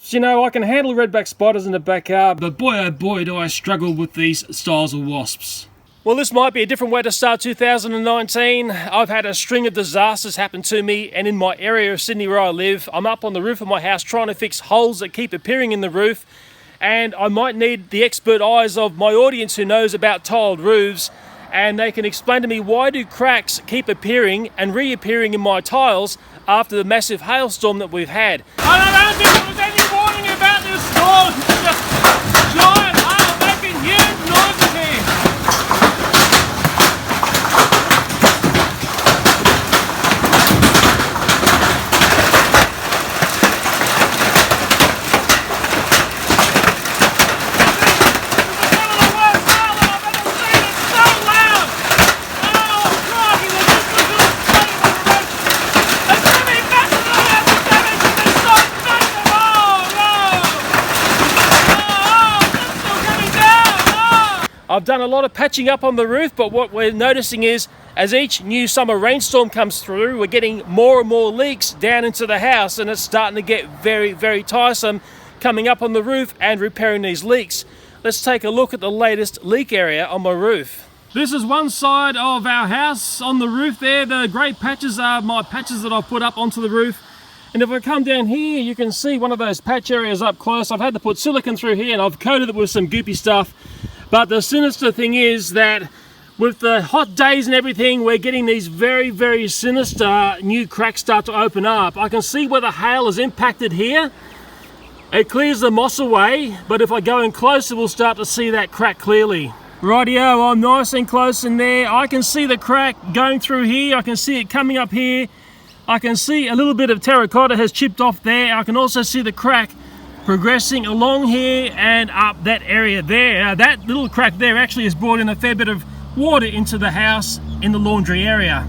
You know, I can handle redback spiders in the backyard, but boy oh boy do I struggle with these styles of wasps. Well, this might be a different way to start 2019. I've had a string of disasters happen to me, and in my area of Sydney where I live, I'm up on the roof of my house trying to fix holes that keep appearing in the roof, and I might need the expert eyes of my audience who knows about tiled roofs, and they can explain to me why do cracks keep appearing and reappearing in my tiles after the massive hailstorm that we've had. I don't think there was any warning about this storm. It's just giant hail making huge noises here. I've done a lot of patching up on the roof, but what we're noticing is as each new summer rainstorm comes through, we're getting more and more leaks down into the house, and it's starting to get very, very tiresome coming up on the roof and repairing these leaks. Let's take a look at the latest leak area on my roof. This is one side of our house on the roof there. The grey patches are my patches that I've put up onto the roof. And if I come down here, you can see one of those patch areas up close. I've had to put silicone through here and I've coated it with some goopy stuff. But the sinister thing is that with the hot days and everything, we're getting these very, very sinister new cracks start to open up. I can see where the hail has impacted here. It clears the moss away, but if I go in closer, we'll start to see that crack clearly. Rightio, I'm nice and close in there. I can see the crack going through here. I can see it coming up here. I can see a little bit of terracotta has chipped off there. I can also see the crack progressing along here and up that area there. That little crack there actually has brought in a fair bit of water into the house in the laundry area.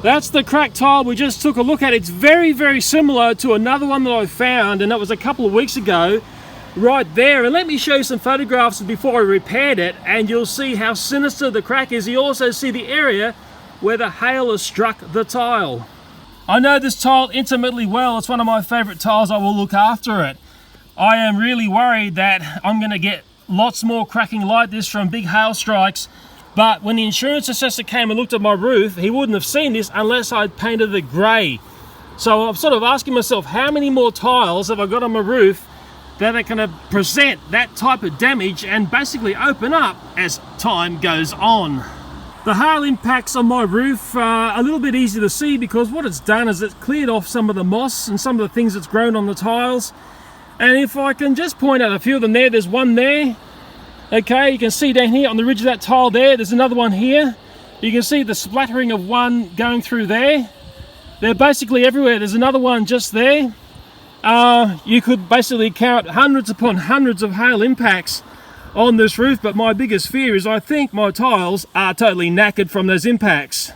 That's the cracked tile we just took a look at. It's very, very similar to another one that I found, and that was a couple of weeks ago right there. And let me show you some photographs before I repaired it, and you'll see how sinister the crack is. You also see the area where the hail has struck the tile. I know this tile intimately well. It's one of my favorite tiles. I will look after it. I am really worried that I'm going to get lots more cracking like this from big hail strikes, but when the insurance assessor came and looked at my roof, he wouldn't have seen this unless I'd painted it grey. So I'm sort of asking myself, how many more tiles have I got on my roof that are going to present that type of damage and basically open up as time goes on? The hail impacts on my roof are a little bit easy to see because what it's done is it's cleared off some of the moss and some of the things that's grown on the tiles. And if I can just point out a few of them there, there's one there. Okay, you can see down here on the ridge of that tile there, there's another one here. You can see the splattering of one going through there. They're basically everywhere. There's another one just there. You could basically count hundreds upon hundreds of hail impacts on this roof, but my biggest fear is I think my tiles are totally knackered from those impacts.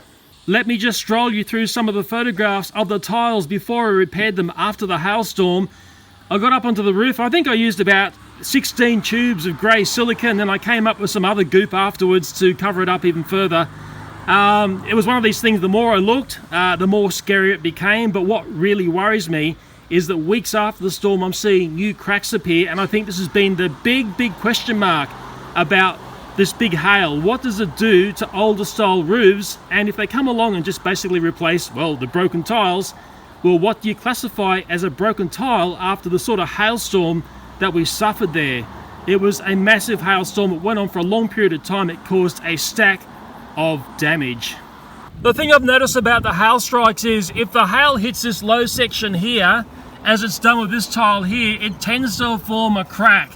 Let me just stroll you through some of the photographs of the tiles before I repaired them after the hailstorm. I got up onto the roof. I think I used about 16 tubes of grey silica, and then I came up with some other goop afterwards to cover it up even further. It was one of these things, the more I looked, the more scary it became. But what really worries me is that weeks after the storm, I'm seeing new cracks appear, and I think this has been the big question mark about this big hail. What does it do to older style roofs? And if they come along and just basically replace, well, the broken tiles, well, what do you classify as a broken tile after the sort of hailstorm that we suffered there? It was a massive hailstorm. It went on for a long period of time. It caused a stack of damage. The thing I've noticed about the hail strikes is if the hail hits this low section here, as it's done with this tile here, it tends to form a crack.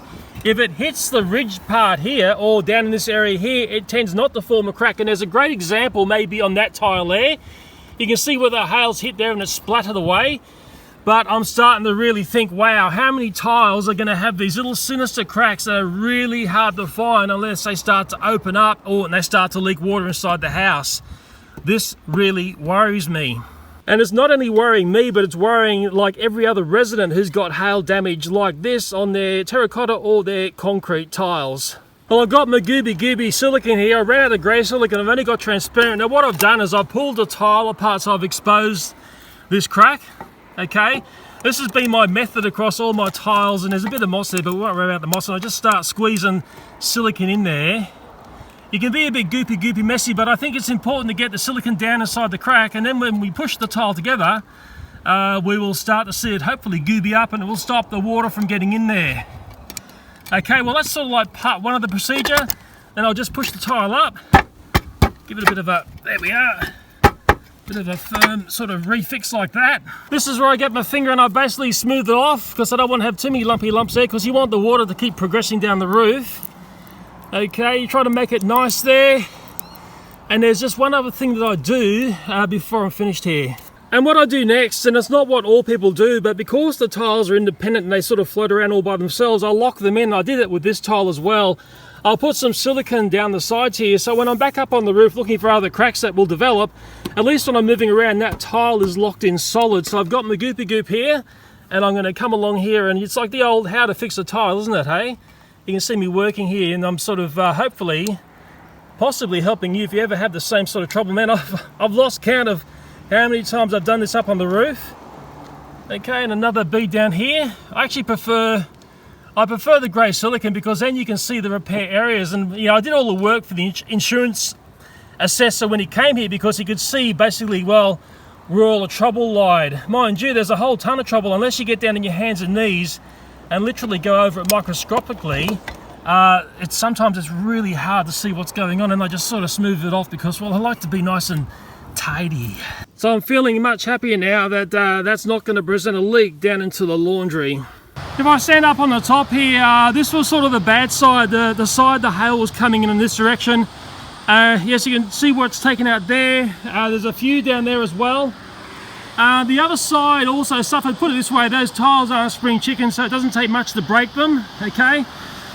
If it hits the ridge part here or down in this area here, it tends not to form a crack. And there's a great example maybe on that tile there. You can see where the hail's hit there and it's splattered away. But I'm starting to really think, wow, how many tiles are going to have these little sinister cracks that are really hard to find unless they start to open up or they start to leak water inside the house. This really worries me. And it's not only worrying me, but it's worrying like every other resident who's got hail damage like this on their terracotta or their concrete tiles. Well, I've got my gooby silicone here. I ran out of grey silicone. I've only got transparent. Now what I've done is I've pulled the tile apart, so I've exposed this crack. Okay, This has been my method across all my tiles, and there's a bit of moss there, but we won't worry about the moss. And I just start squeezing silicone in there. You can be a bit goopy messy, but I think it's important to get the silicone down inside the crack, and then when we push the tile together, we will start to see it hopefully gooby up, and it will stop the water from getting in there. Okay, well that's sort of like part one of the procedure. Then I'll just push the tile up, give it a bit of a, there we are, bit of a firm sort of refix like that. This is where I get my finger and I basically smooth it off, because I don't want to have too many lumpy lumps there, because you want the water to keep progressing down the roof. Okay, you try to make it nice there. And there's just one other thing that I do before I'm finished here. And what I do next, and it's not what all people do, but because the tiles are independent and they sort of float around all by themselves, I lock them in. I did it with this tile as well. I'll put some silicone down the sides here, so when I'm back up on the roof looking for other cracks that will develop, at least when I'm moving around, that tile is locked in solid. So I've got my goopy goop here, and I'm going to come along here, and it's like the old how to fix a tile, isn't it, hey? You can see me working here, and I'm sort of hopefully, possibly helping you if you ever have the same sort of trouble. Man, I've lost count of how many times I've done this up on the roof. Okay, and another bead down here. I prefer the grey silicone, because then you can see the repair areas. And you know, I did all the work for the insurance assessor when he came here, because he could see basically, well, where all the trouble lied. Mind you, there's a whole ton of trouble unless you get down on your hands and knees and literally go over it microscopically. Sometimes it's really hard to see what's going on, and I just sort of smooth it off because, well, I like to be nice and tidy. So I'm feeling much happier now that that's not going to present a leak down into the laundry. If I stand up on the top here, this was sort of the bad side, the side the hail was coming in this direction. Yes, you can see what's taken out there. There's a few down there as well. The other side also suffered. Put it this way, those tiles aren't spring chicken, so it doesn't take much to break them. Okay,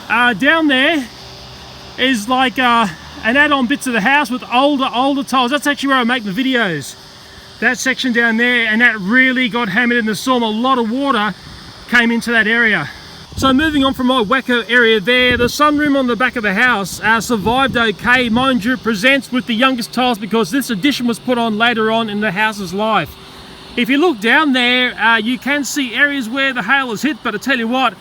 down there is like an add-on bit to the house with older tiles. That's actually where I make the videos. That section down there, and that really got hammered in the storm. A lot of water came into that area. So moving on from my wacko area there, the sunroom on the back of the house survived okay. Mind you, it presents with the youngest tiles because this addition was put on later on in the house's life. If you look down there, you can see areas where the hail has hit, but I tell you what,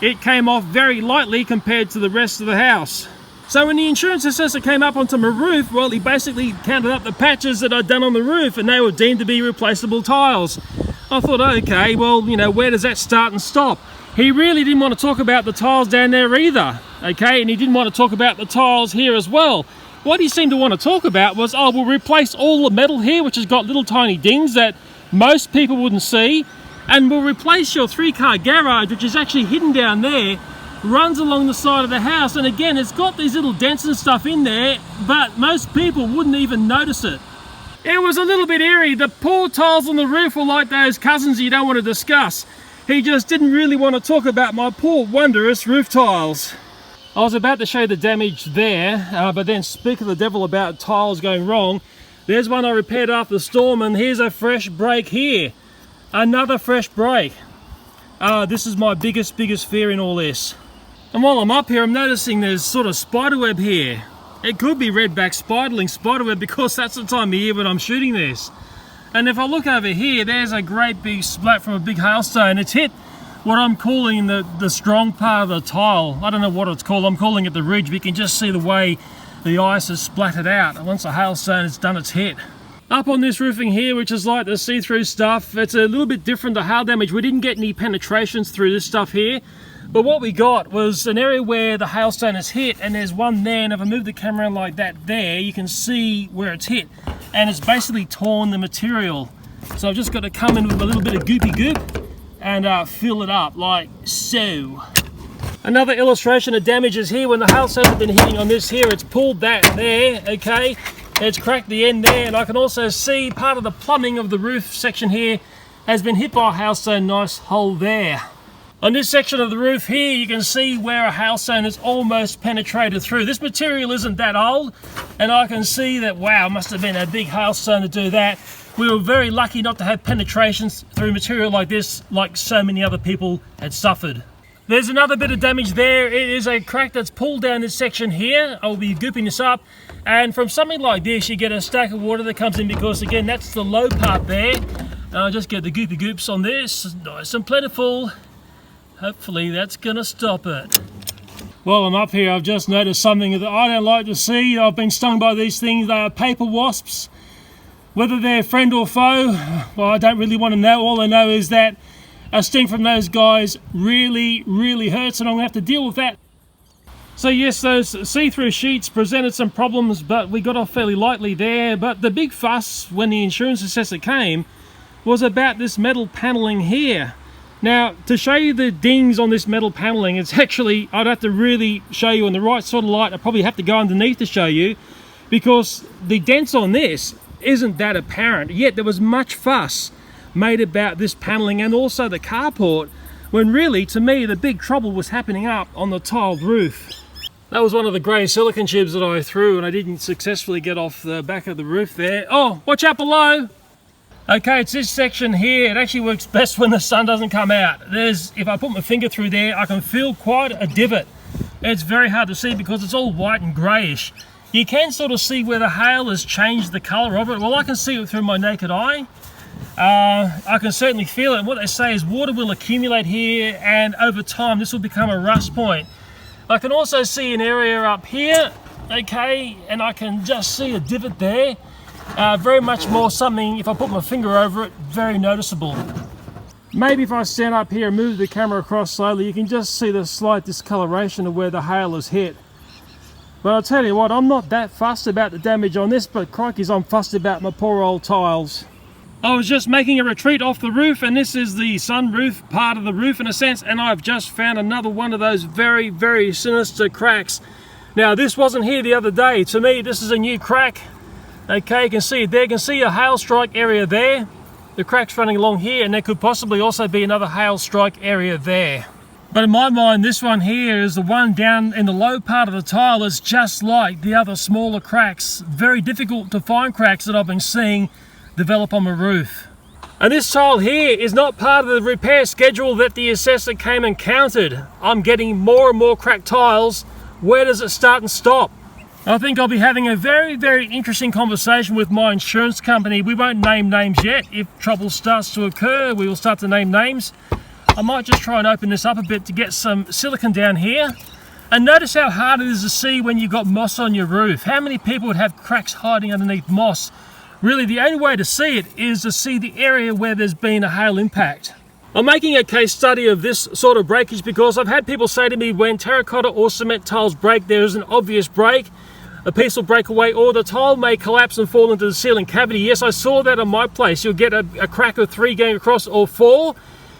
it came off very lightly compared to the rest of the house. So when the insurance assessor came up onto my roof, well, he basically counted up the patches that I'd done on the roof, and they were deemed to be replaceable tiles. I thought, okay, well, you know, where does that start and stop? He really didn't want to talk about the tiles down there either, okay, and he didn't want to talk about the tiles here as well. What he seemed to want to talk about was, oh, we'll replace all the metal here, which has got little tiny dings that most people wouldn't see, and we'll replace your 3-car garage, which is actually hidden down there, runs along the side of the house, and again, it's got these little dents and stuff in there, but most people wouldn't even notice it. It was a little bit eerie. The poor tiles on the roof were like those cousins you don't want to discuss. He just didn't really want to talk about my poor wondrous roof tiles. I was about to show you the damage there, but then speak of the devil about tiles going wrong. There's one I repaired after the storm, and here's a fresh break here. Another fresh break. This is my biggest fear in all this. And while I'm up here, I'm noticing there's sort of spiderweb here. It could be redback spiderweb because that's the time of year when I'm shooting this. And if I look over here, there's a great big splat from a big hailstone. It's hit what I'm calling the strong part of the tile. I don't know what it's called. I'm calling it the ridge, but you can just see the way the ice has splattered out. Once a hailstone has done its hit. Up on this roofing here, which is like the see-through stuff, it's a little bit different to hail damage. We didn't get any penetrations through this stuff here, but what we got was an area where the hailstone has hit, and there's one there, and if I move the camera around like that there, you can see where it's hit, and it's basically torn the material. So I've just got to come in with a little bit of goopy goop and fill it up like so. Another illustration of damages here. When the hailstones have been hitting on this here, it's pulled that there, okay? It's cracked the end there, and I can also see part of the plumbing of the roof section here has been hit by a hailstone. Nice hole there. On this section of the roof here, you can see where a hailstone has almost penetrated through. This material isn't that old, and I can see that, wow, must have been a big hailstone to do that. We were very lucky not to have penetrations through material like this, like so many other people had suffered. There's another bit of damage there. It is a crack that's pulled down this section here. I'll be gooping this up, and from something like this, you get a stack of water that comes in because, again, that's the low part there. I'll just get the goopy goops on this, nice and plentiful. Hopefully that's gonna stop it. While I'm up here, I've just noticed something that I don't like to see. I've been stung by these things. They are paper wasps. Whether they're friend or foe, well, I don't really want to know. All I know is that a sting from those guys really, really hurts, and I'm gonna have to deal with that. So yes, those see-through sheets presented some problems, but we got off fairly lightly there. But the big fuss when the insurance assessor came was about this metal paneling here. Now, to show you the dings on this metal paneling, it's actually, I'd have to really show you in the right sort of light. I probably have to go underneath to show you, because the dents on this isn't that apparent. Yet there was much fuss made about this paneling and also the carport, when really, to me, the big trouble was happening up on the tiled roof. That was one of the grey silicone tubes that I threw, and I didn't successfully get off the back of the roof there. Oh, watch out below! Okay, it's this section here. It actually works best when the sun doesn't come out. If I put my finger through there, I can feel quite a divot. It's very hard to see because it's all white and greyish. You can sort of see where the hail has changed the colour of it. Well, I can see it through my naked eye. I can certainly feel it. And what they say is water will accumulate here, and over time this will become a rust point. I can also see an area up here, okay, and I can just see a divot there. Very much more something, if I put my finger over it, very noticeable. Maybe if I stand up here and move the camera across slowly, you can just see the slight discoloration of where the hail has hit. But I'll tell you what, I'm not that fussed about the damage on this, but crikeys, I'm fussed about my poor old tiles. I was just making a retreat off the roof, and this is the sunroof part of the roof in a sense, and I've just found another one of those very, very sinister cracks. Now, this wasn't here the other day. To me, this is a new crack. Okay, you can see it there. You can see a hail strike area there. The crack's running along here, and there could possibly also be another hail strike area there. But in my mind, this one here is the one down in the low part of the tile. It's just like the other smaller cracks. Very difficult to find cracks that I've been seeing develop on the roof. And this tile here is not part of the repair schedule that the assessor came and counted. I'm getting more and more cracked tiles. Where does it start and stop? I think I'll be having a very, very interesting conversation with my insurance company. We won't name names yet. If trouble starts to occur, we will start to name names. I might just try and open this up a bit to get some silicone down here. And notice how hard it is to see when you've got moss on your roof. How many people would have cracks hiding underneath moss? Really, the only way to see it is to see the area where there's been a hail impact. I'm making a case study of this sort of breakage because I've had people say to me, when terracotta or cement tiles break, there is an obvious break. A piece will break away, or the tile may collapse and fall into the ceiling cavity. Yes, I saw that on my place. You'll get a crack of 3 going across, or 4.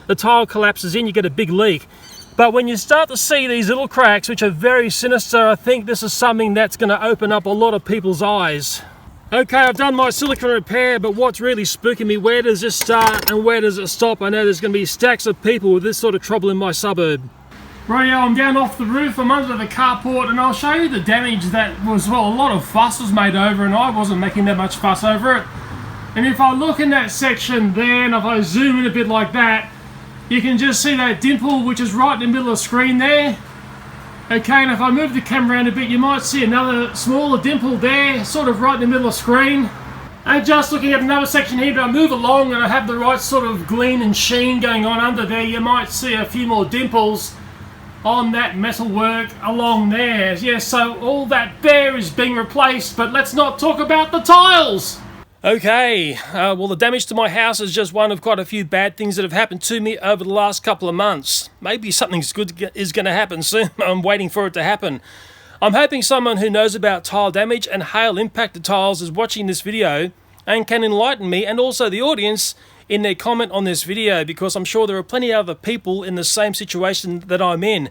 The tile collapses in, you get a big leak. But when you start to see these little cracks, which are very sinister, I think this is something that's going to open up a lot of people's eyes. Okay, I've done my silicone repair, but what's really spooking me, where does this start and where does it stop? I know there's going to be stacks of people with this sort of trouble in my suburb. Right, I'm down off the roof, I'm under the carport, and I'll show you the damage that was, well, a lot of fuss was made over, and I wasn't making that much fuss over it. And if I look in that section there, and if I zoom in a bit like that, you can just see that dimple, which is right in the middle of the screen there. Okay, and if I move the camera around a bit, you might see another smaller dimple there, sort of right in the middle of the screen. And just looking at another section here, but I move along and I have the right sort of gleam and sheen going on under there, you might see a few more dimples on that metalwork along there. Yeah, so all that there is being replaced, but let's not talk about the tiles. Okay, well, the damage to my house is just one of quite a few bad things that have happened to me over the last couple of months. Maybe something's good is going to happen soon. I'm waiting for it to happen. I'm hoping someone who knows about tile damage and hail impacted tiles is watching this video and can enlighten me and also the audience in their comment on this video, because I'm sure there are plenty of other people in the same situation that I'm in.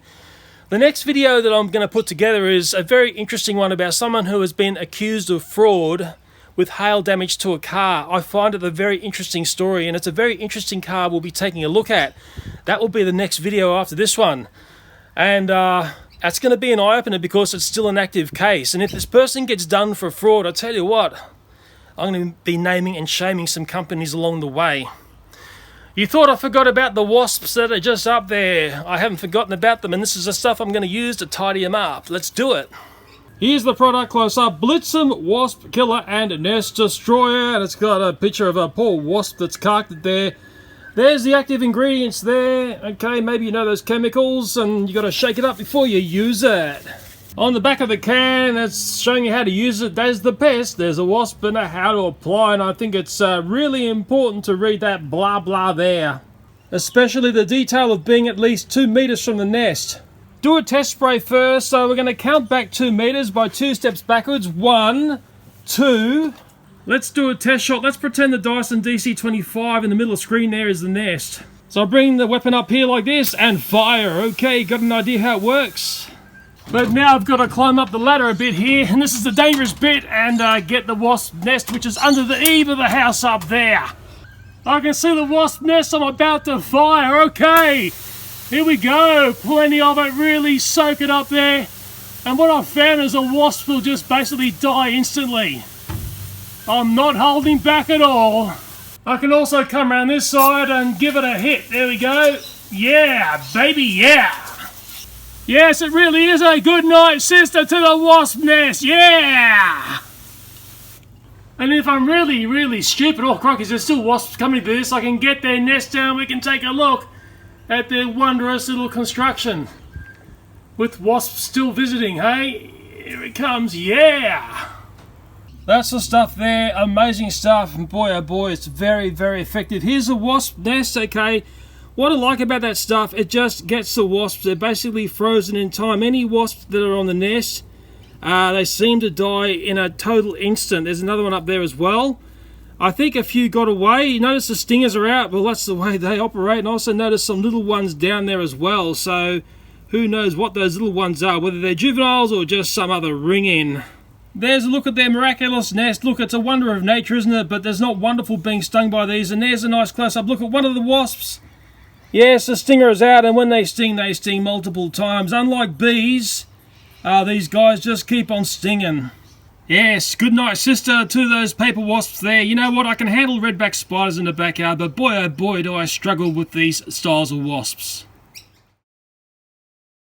The next video that I'm going to put together is a very interesting one about someone who has been accused of fraud with hail damage to a car. I find it a very interesting story, and it's a very interesting car we'll be taking a look at. That will be the next video after this one. And that's going to be an eye-opener because it's still an active case. And if this person gets done for fraud, I tell you what, I'm going to be naming and shaming some companies along the way. You thought I forgot about the wasps that are just up there. I haven't forgotten about them, and this is the stuff I'm going to use to tidy them up. Let's do it. Here's the product close up. Blitzum Wasp Killer and Nest Destroyer. And it's got a picture of a poor wasp that's carked there. There's the active ingredients there. Okay, maybe you know those chemicals and you got to shake it up before you use it. On the back of the can, it's showing you how to use it. There's the pest, there's a wasp, and how to apply. And I think it's really important to read that blah blah there. Especially the detail of being at least 2 meters from the nest. Do a test spray first, so we're going to count back 2 meters by 2 steps backwards. 1, 2. Let's do a test shot. Let's pretend the Dyson DC-25 in the middle of the screen there is the nest. So I bring the weapon up here like this and fire. Okay, got an idea how it works. But now I've got to climb up the ladder a bit here, and this is the dangerous bit, and get the wasp nest, which is under the eave of the house up there. I can see the wasp nest. I'm about to fire. Okay, here we go. Plenty of it. Really soak it up there. And what I've found is a wasp will just basically die instantly. I'm not holding back at all. I can also come around this side and give it a hit. There we go. Yeah, baby, yeah. Yes, it really is a good night sister to the wasp nest. Yeah. And if I'm really stupid, oh crikey, there's still wasps coming to this, I can get their nest down, we can take a look at their wondrous little construction. With wasps still visiting, hey? Here it comes, yeah! That's the stuff there, amazing stuff, and boy oh boy, it's very effective. Here's a wasp nest, okay? What I like about that stuff, it just gets the wasps, they're basically frozen in time. Any wasps that are on the nest, they seem to die in a total instant. There's another one up there as well. I think a few got away. You notice the stingers are out. Well, that's the way they operate. And I also noticed some little ones down there as well. So who knows what those little ones are, whether they're juveniles or just some other ring-in. There's a look at their miraculous nest. Look, it's a wonder of nature, isn't it? But there's not wonderful being stung by these. And there's a nice close-up look at one of the wasps. Yes, the stinger is out, and when they sting multiple times. Unlike bees, these guys just keep on stinging. Yes, good night sister to those paper wasps there. You know what, I can handle redback spiders in the backyard, but boy oh boy do I struggle with these styles of wasps.